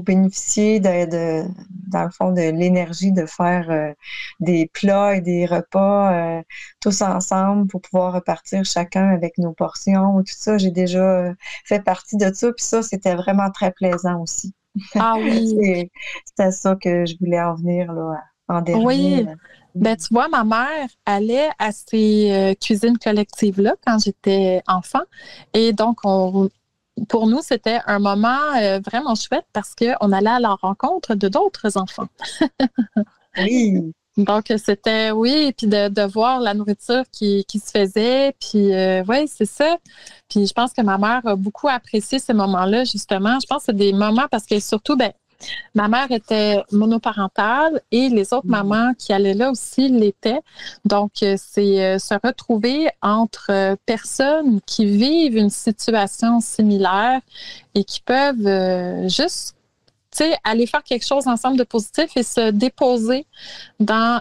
S3: bénéficier dans le fond, de l'énergie de faire des plats et des repas tous ensemble pour pouvoir repartir chacun avec nos portions. Tout ça, j'ai déjà fait partie de ça. Puis ça, c'était vraiment très plaisant aussi.
S2: Ah oui.
S3: C'est à ça que je voulais en venir là, en dernier.
S2: Oui. Ben, tu vois, ma mère allait à ces cuisines collectives-là quand j'étais enfant. Et donc, pour nous, c'était un moment vraiment chouette parce qu'on allait à la rencontre de d'autres enfants.
S3: Oui.
S2: Donc, c'était, oui, puis de voir la nourriture qui se faisait. Puis, oui, c'est ça. Puis, je pense que ma mère a beaucoup apprécié ces moments-là, justement. Je pense que c'est des moments parce que surtout, ma mère était monoparentale et les autres mamans qui allaient là aussi l'étaient. Donc, c'est se retrouver entre personnes qui vivent une situation similaire et qui peuvent juste aller faire quelque chose ensemble de positif et se déposer sans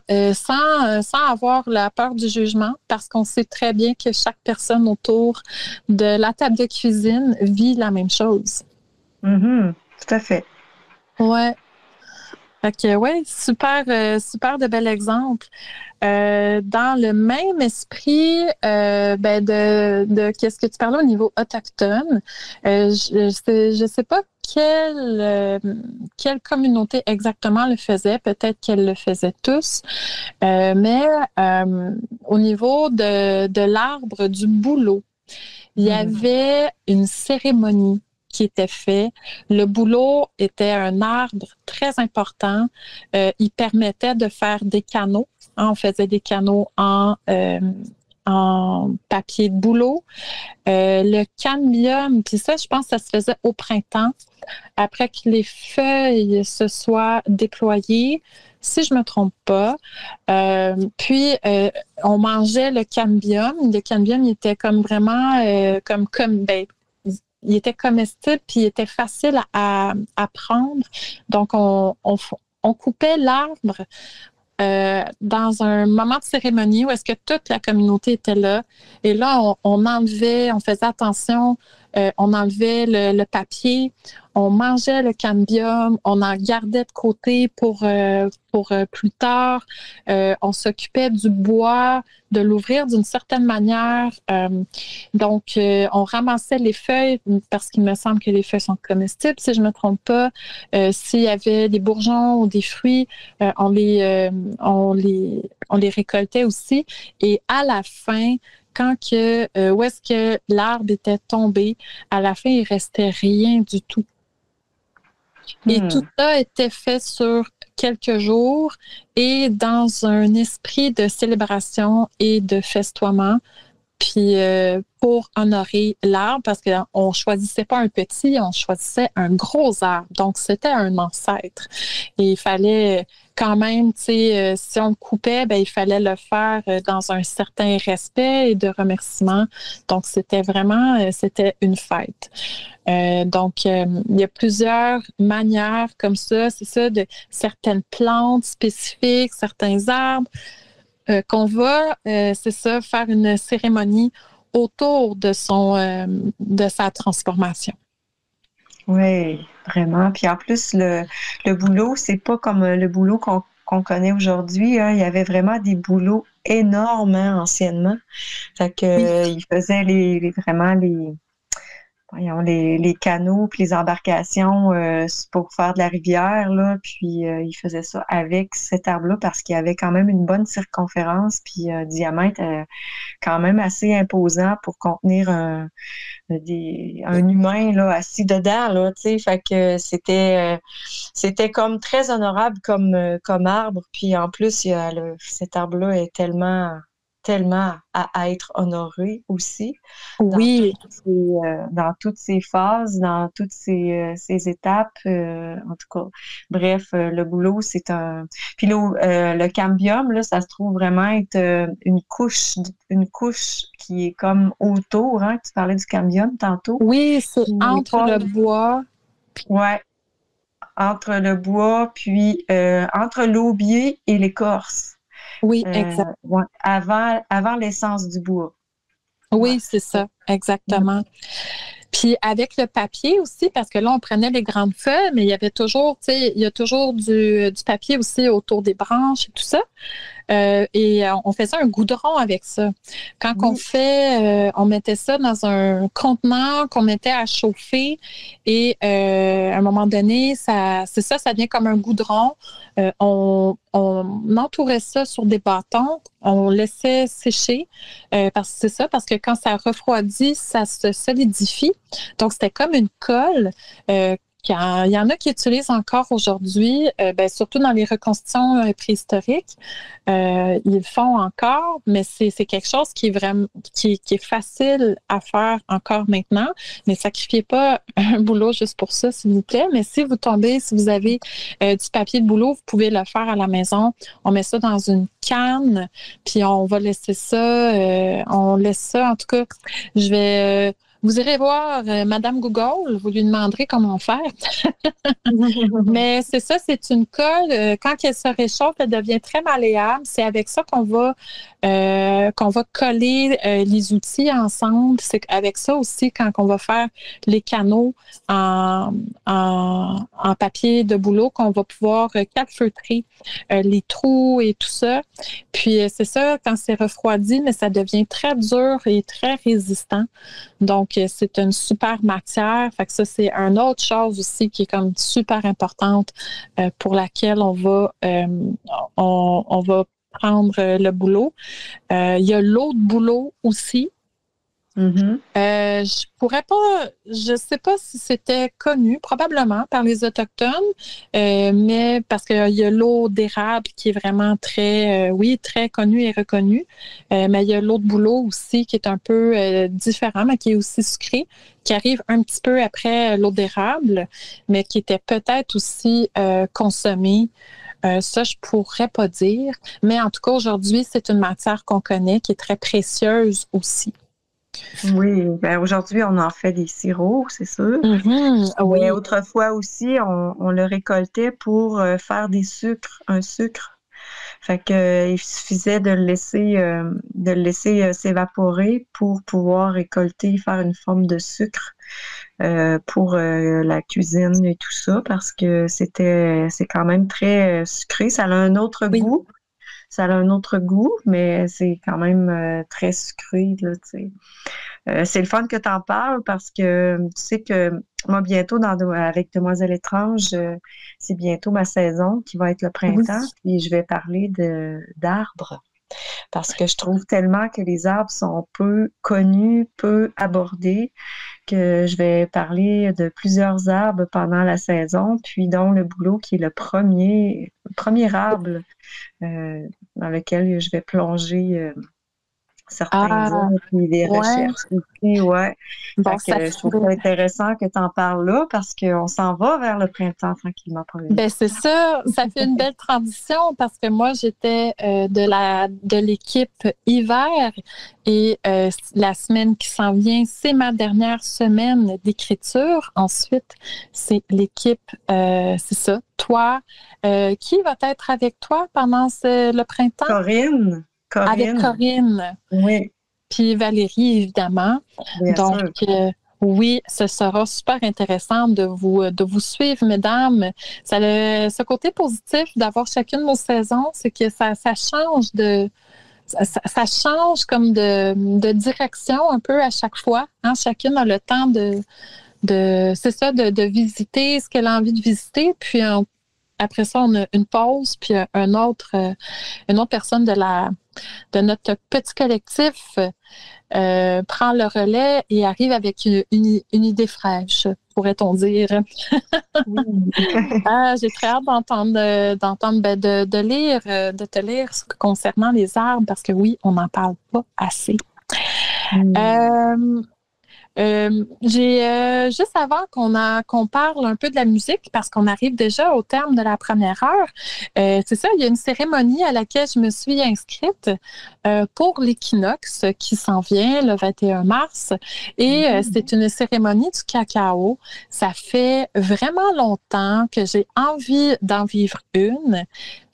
S2: avoir la peur du jugement parce qu'on sait très bien que chaque personne autour de la table de cuisine vit la même chose.
S3: Mm-hmm. Tout à fait.
S2: Ouais. Fait que, ouais, super, super de bel exemple. Dans le même esprit, de qu'est-ce que tu parlais au niveau autochtone, je sais pas quelle communauté exactement le faisait. Peut-être qu'elle le faisait tous, mais au niveau de l'arbre du bouleau, il y avait une cérémonie qui était faite. Le bouleau était un arbre très important. Il permettait de faire des canaux. On faisait des canaux en papier de bouleau. Le cambium, puis ça, je pense que ça se faisait au printemps, après que les feuilles se soient déployées, si je me trompe pas. Puis, on mangeait le cambium. Le cambium, il était comme vraiment il était comestible, puis il était facile à prendre. Donc, on coupait l'arbre dans un moment de cérémonie où est-ce que toute la communauté était là. Et là, on enlevait, on faisait attention, on enlevait le papier, on mangeait le cambium, on en gardait de côté pour plus tard. On s'occupait du bois, de l'ouvrir d'une certaine manière. Donc, on ramassait les feuilles parce qu'il me semble que les feuilles sont comestibles, si je ne me trompe pas. S'il y avait des bourgeons ou des fruits, on les récoltait aussi. Et à la fin, où est-ce que l'arbre était tombé, à la fin, il restait rien du tout. Et tout ça était fait sur quelques jours et dans un esprit de célébration et de festoiement. Puis pour honorer l'arbre, parce qu'on choisissait pas un petit, on choisissait un gros arbre. Donc, c'était un ancêtre. Et il fallait quand même, tu sais, si on le coupait, il fallait le faire dans un certain respect et de remerciement. Donc, c'était une fête. Donc, il y a plusieurs manières comme ça, c'est ça, de certaines plantes spécifiques, certains arbres, qu'on va, c'est ça, faire une cérémonie autour de sa transformation.
S3: Oui, vraiment. Puis en plus, le boulot, c'est pas comme le boulot qu'on connaît aujourd'hui. Hein. Il y avait vraiment des boulots énormes anciennement. Fait que ils faisaient vraiment les canaux puis les embarcations pour faire de la rivière, là, puis ils faisaient ça avec cet arbre-là parce qu'il y avait quand même une bonne circonférence puis un diamètre quand même assez imposant pour contenir un humain là, assis dedans, là, tu sais, fait que c'était comme très honorable comme arbre, puis en plus cet arbre-là est tellement à être honoré aussi.
S2: Oui.
S3: Dans toutes ces phases, dans toutes ces étapes. En tout cas, bref, le boulot, c'est un... Puis le cambium, là, ça se trouve vraiment être une couche qui est comme autour, hein, tu parlais du cambium tantôt.
S2: Oui, c'est entre le bois.
S3: Ouais, entre le bois, puis entre l'aubier et l'écorce.
S2: Oui, exact.
S3: Ouais, avant l'essence du bois.
S2: Oui, c'est ça, exactement. Puis avec le papier aussi, parce que là, on prenait les grandes feuilles, mais il y avait toujours, tu sais, il y a toujours du papier aussi autour des branches et tout ça. Et on faisait un goudron avec ça. Quand on mettait ça dans un contenant qu'on mettait à chauffer et à un moment donné, ça devient comme un goudron. On entourait ça sur des bâtons, on laissait sécher parce que quand ça refroidit, ça se solidifie. Donc, c'était comme une colle. Il y en a qui utilisent encore aujourd'hui, surtout dans les reconstitutions préhistoriques. Ils le font encore, mais c'est quelque chose qui est vraiment qui est facile à faire encore maintenant. Mais sacrifiez pas un boulot juste pour ça, s'il vous plaît. Mais si vous avez du papier de boulot, vous pouvez le faire à la maison. On met ça dans une canne, puis on va laisser ça. On laisse ça. En tout cas, je vais vous irez voir Madame Google, vous lui demanderez comment faire. Mais c'est ça, c'est une colle. Quand elle se réchauffe, elle devient très malléable. C'est avec ça qu'on va coller les outils ensemble. C'est avec ça aussi quand on va faire les canaux en papier de boulot qu'on va pouvoir calfeutrer les trous et tout ça. Puis c'est ça, quand c'est refroidi, mais ça devient très dur et très résistant. Donc, c'est une super matière. Fait que ça, c'est une autre chose aussi qui est comme super importante pour laquelle on va prendre le bouleau. Il y a l'eau de bouleau aussi. Je sais pas si c'était connu, probablement par les Autochtones, mais parce qu'il y a l'eau d'érable qui est vraiment très connue et reconnue. Mais il y a l'eau de bouleau aussi qui est un peu différent, mais qui est aussi sucrée, qui arrive un petit peu après l'eau d'érable, mais qui était peut-être aussi consommée. Ça, je pourrais pas dire. Mais en tout cas, aujourd'hui, c'est une matière qu'on connaît qui est très précieuse aussi.
S3: Oui, ben aujourd'hui, on en fait des sirops, c'est sûr.
S2: Oui.
S3: Mais autrefois aussi, on le récoltait pour faire un sucre. Fait que il suffisait de le laisser s'évaporer pour pouvoir récolter, faire une forme de sucre pour la cuisine et tout ça, parce que c'est quand même très sucré. Ça a un autre goût. Ça a un autre goût, mais c'est quand même très sucré, là, tu sais. C'est le fun que tu en parles parce que tu sais que moi, bientôt, avec Demoiselle étrange, c'est bientôt ma saison qui va être le printemps. Puis je vais parler d'arbres parce que je trouve tellement que les arbres sont peu connus, peu abordés, que je vais parler de plusieurs arbres pendant la saison, puis dont le bouleau qui est le premier arbre dans lequel je vais plonger certains arbres, puis des recherches aussi, ouais.
S2: Bon,
S3: je trouve ça intéressant que tu en parles là parce qu'on s'en va vers le printemps tranquillement.
S2: Ben c'est ça fait une belle transition parce que moi j'étais de l'équipe hiver et la semaine qui s'en vient, c'est ma dernière semaine d'écriture. Ensuite, c'est l'équipe, c'est ça, toi. Qui va être avec toi pendant le printemps?
S3: Corinne.
S2: Avec Corinne.
S3: Oui.
S2: Puis Valérie, évidemment.
S3: Bien
S2: donc,
S3: sûr.
S2: Oui, ce sera super intéressant de vous suivre, mesdames. Ça ce côté positif d'avoir chacune nos saisons, c'est que ça change ça change comme de direction un peu à chaque fois. Hein? Chacune a le temps c'est ça, de visiter ce qu'elle a envie de visiter, puis après ça, on a une pause, puis une autre personne de notre petit collectif prend le relais et arrive avec une idée fraîche, pourrait-on dire. J'ai très hâte de te lire concernant les arbres, parce que oui, on n'en parle pas assez. J'ai juste avant qu'on parle un peu de la musique, parce qu'on arrive déjà au terme de la première heure, c'est ça, il y a une cérémonie à laquelle je me suis inscrite pour l'équinoxe qui s'en vient le 21 mars et c'est une cérémonie du cacao. Ça fait vraiment longtemps que j'ai envie d'en vivre une.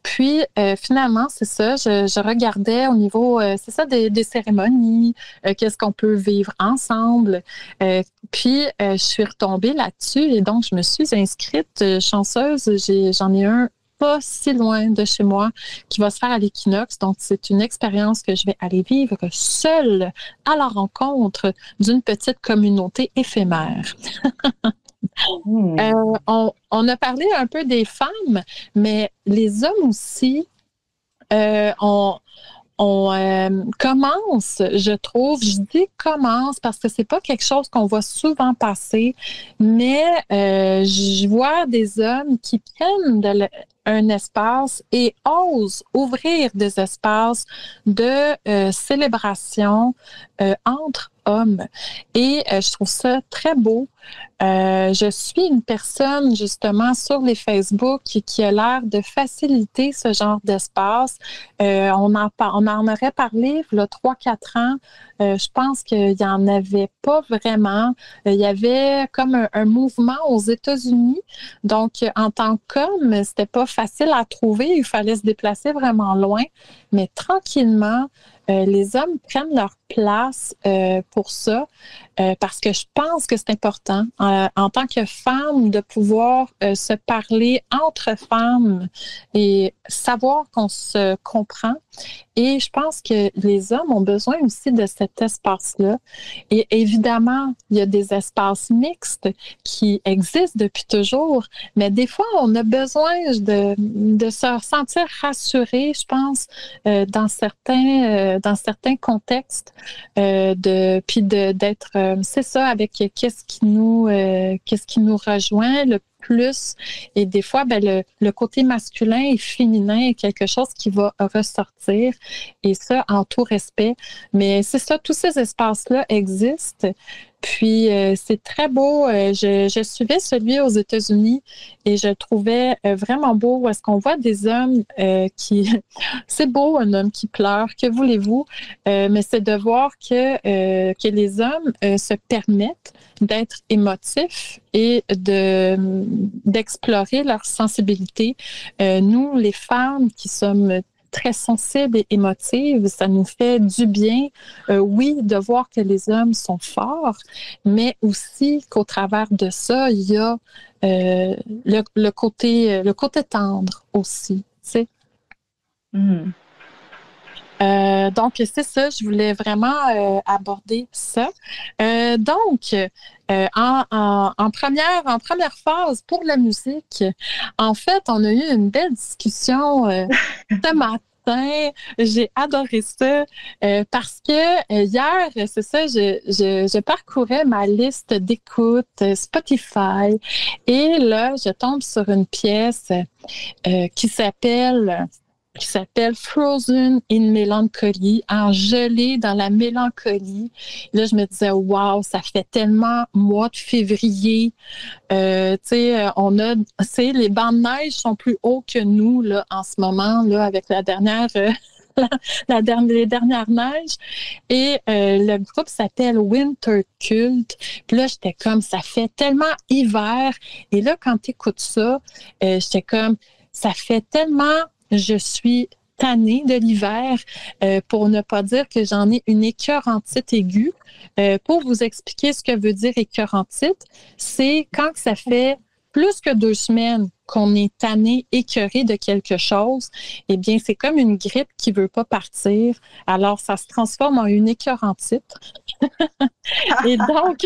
S2: Puis, finalement, c'est ça, je regardais au niveau, c'est ça, des cérémonies, qu'est-ce qu'on peut vivre ensemble. Puis, je suis retombée là-dessus et donc, je me suis inscrite, chanceuse. J'en ai un pas si loin de chez moi qui va se faire à l'équinoxe. Donc, c'est une expérience que je vais aller vivre seule à la rencontre d'une petite communauté éphémère. On a parlé un peu des femmes, mais les hommes aussi, on commence, je trouve, je dis commence parce que c'est pas quelque chose qu'on voit souvent passer, mais je vois des hommes qui prennent un espace et osent ouvrir des espaces de célébration entre hommes. Et je trouve ça très beau. Je suis une personne, justement, sur les Facebook qui a l'air de faciliter ce genre d'espace. On en aurait parlé il y a 3-4 ans. Je pense qu'il n'y en avait pas vraiment. Il y avait comme un mouvement aux États-Unis. Donc, en tant qu'homme, c'était pas facile à trouver. Il fallait se déplacer vraiment loin. Mais tranquillement, les hommes prennent leur place pour ça parce que je pense que c'est important en tant que femme de pouvoir se parler entre femmes et savoir qu'on se comprend. Et je pense que les hommes ont besoin aussi de cet espace-là. Et évidemment, il y a des espaces mixtes qui existent depuis toujours, mais des fois, on a besoin de se sentir rassuré, je pense, dans certains contextes, puis d'être, c'est ça, avec qu'est-ce qui nous rejoint le plus. Et des fois, le côté masculin et féminin est quelque chose qui va ressortir, et ça, en tout respect. Mais c'est ça, tous ces espaces-là existent. Puis, c'est très beau. Je suivais celui aux États-Unis et je le trouvais vraiment beau où est-ce qu'on voit des hommes qui... C'est beau, un homme qui pleure, que voulez-vous? Mais c'est de voir que les hommes se permettent d'être émotifs et d'explorer leur sensibilité. Nous, les femmes qui sommes très sensibles et émotives, ça nous fait du bien, oui, de voir que les hommes sont forts, mais aussi qu'au travers de ça, il y a le côté tendre aussi, tu sais.
S3: Mm.
S2: Donc, c'est ça, je voulais vraiment aborder ça. Donc, en première phase pour la musique, en fait, on a eu une belle discussion ce matin. J'ai adoré ça parce que hier, c'est ça, je parcourais ma liste d'écoute Spotify et là, je tombe sur une pièce qui s'appelle Frozen in Melancholy, engelée dans la mélancolie. Là, je me disais, wow, ça fait tellement mois de février. Tu sais, les bancs de neige sont plus hauts que nous, là, en ce moment, là, avec la dernière, les dernières neiges. Et le groupe s'appelle Winter Cult. Puis là, j'étais comme, ça fait tellement hiver. Et là, quand tu écoutes ça, j'étais comme, ça fait tellement... Je suis tannée de l'hiver, pour ne pas dire que j'en ai une écœurantite aiguë. Pour vous expliquer ce que veut dire écœurantite, c'est quand ça fait plus que 2 semaines qu'on est tanné, écœuré de quelque chose, eh bien, c'est comme une grippe qui veut pas partir. Alors, ça se transforme en une écœurantite. Et donc...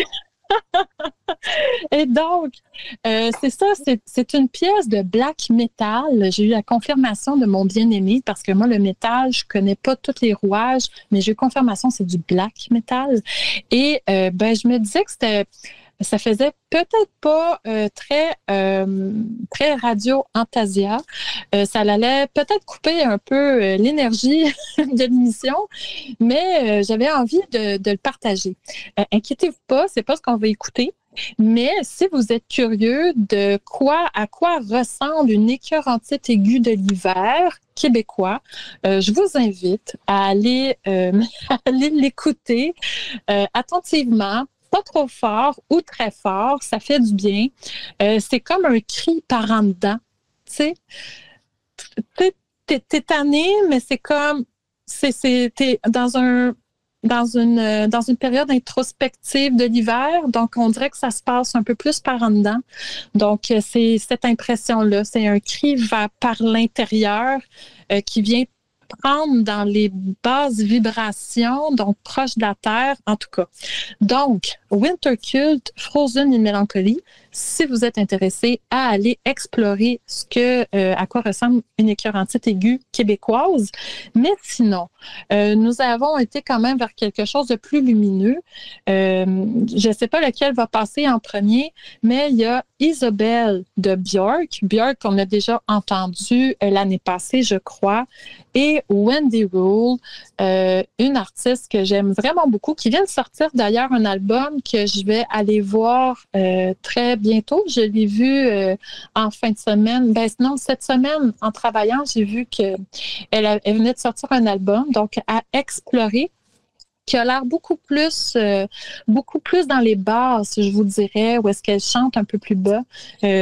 S2: c'est ça, c'est une pièce de black metal. J'ai eu la confirmation de mon bien-aimé parce que moi, le métal, je connais pas tous les rouages, mais j'ai eu confirmation, c'est du black metal. Et je me disais que ça faisait peut-être pas très Radio Antasia. Ça allait peut-être couper un peu l'énergie de l'émission, mais j'avais envie de le partager. Inquiétez-vous pas, c'est pas ce qu'on va écouter. Mais si vous êtes curieux à quoi ressemble une écœurantite aiguë de l'hiver québécois, je vous invite à aller l'écouter attentivement. Pas trop fort ou très fort, ça fait du bien. C'est comme un cri par en dedans. Tu sais, t'es tanné, mais c'est comme, t'es dans une période introspective de l'hiver, donc on dirait que ça se passe un peu plus par en dedans. Donc, c'est cette impression-là. C'est un cri par l'intérieur qui vient prendre dans les basses vibrations, donc proche de la Terre, en tout cas. Donc, Winter Cult, Frozen in Melancholy, si vous êtes intéressé à aller explorer à quoi ressemble une écœurantite aiguë québécoise. Mais sinon, nous avons été quand même vers quelque chose de plus lumineux. Je ne sais pas lequel va passer en premier, mais il y a Isabelle de Björk. Björk, on a déjà entendu l'année passée, je crois. Et c'est Wendy Rule, une artiste que j'aime vraiment beaucoup, qui vient de sortir d'ailleurs un album que je vais aller voir très bientôt. Je l'ai vu en fin de semaine. Ben non, cette semaine, en travaillant, j'ai vu qu'elle venait de sortir un album, donc à explorer, qui a l'air beaucoup plus dans les basses, je vous dirais, où est-ce qu'elle chante un peu plus bas,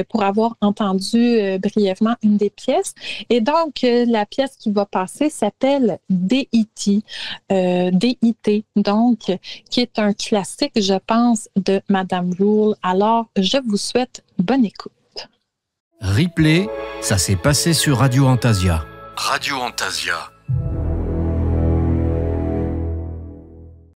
S2: pour avoir entendu brièvement une des pièces. Et donc, la pièce qui va passer s'appelle D.I.T., D.I.T., donc, qui est un classique, je pense, de Madame Rule. Alors, je vous souhaite bonne écoute.
S1: Replay, ça s'est passé sur Radio Antasia. Radio Antasia.